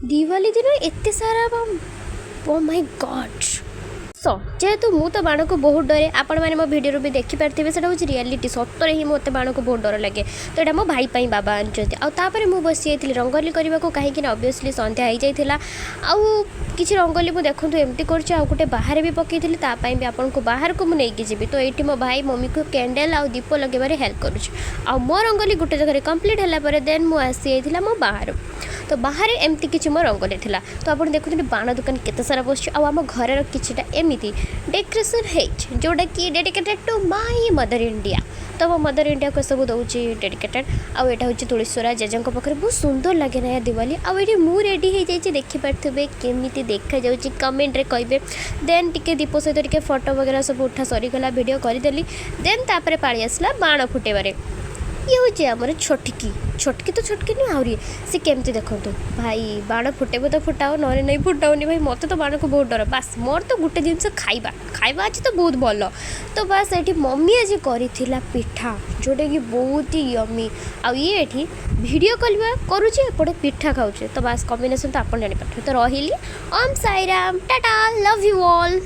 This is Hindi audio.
दिवाली दिन एत सारा ओ माय गॉड सो जेहेतु मु तो बाण को बहुत डरे आपण मैंने मो वीडियो भी देखिपारे से हूँ रियलिटी सतरे ही मत बाण को बहुत डर लगे तो यहाँ मो भाई बाबा आनते आउे मुझे बसी जाइए रंगोली करने को कहीं ऑब्वियसली संध्या हो जाता आउ किसी रंगोली मुझे देखूँ एमती गोटे बाहर भी पकईली तापाई भी आपको बाहर को मुझे जी तो ये मो भाई मम्मी को कैंडल आ दीप लगे हेल्प करुँ मो रंगोली गोटे जगह कंप्लीट है देन मुझे आसी जाइए मो बाहर तो बाहर एमती किसी मो रंगोली था तो आप देखुं बाण दुकान केते सारा बस आम घर किटा एमती डेकोरेशन है जोटा कि dedicated to my mother India तो मो मदर इंडिया को सब दूसरी डेडिकेटेड आउ यहाँ हूँ तुलसीरा जेजों पाखे बहुत सुंदर लगे ना दिवाली आउ ये मुझे रेडी हो जाइए देखिपे केमी देखा जाऊँगी कमेंट रे कहे देन टिके दीप सहित टिके फोटो वगैरह सब उठा सरीगला वीडियो करदेली देन तापर पाली आसला बाण फुटेबारे ये हूँ आमर छोटकी तो छोटकी नहीं आहरी सी केमती देखो भाई बाण फुटेब तो फुटाओ ना नहीं फुटाओनी भाई मत तो बाण को बहुत डर बस मोर तो गोटे जिनस खाइबा आज तो बहुत भल तो बस ये मम्मी आज कर पिठा जोटा कि बहुत ही यमी आउ ये वीडियो कॉल करुचे एपटे पिठा खाऊे तो बस कॉम्बिनेशन तो आप जापर तो रही Om Sairam tata love you all.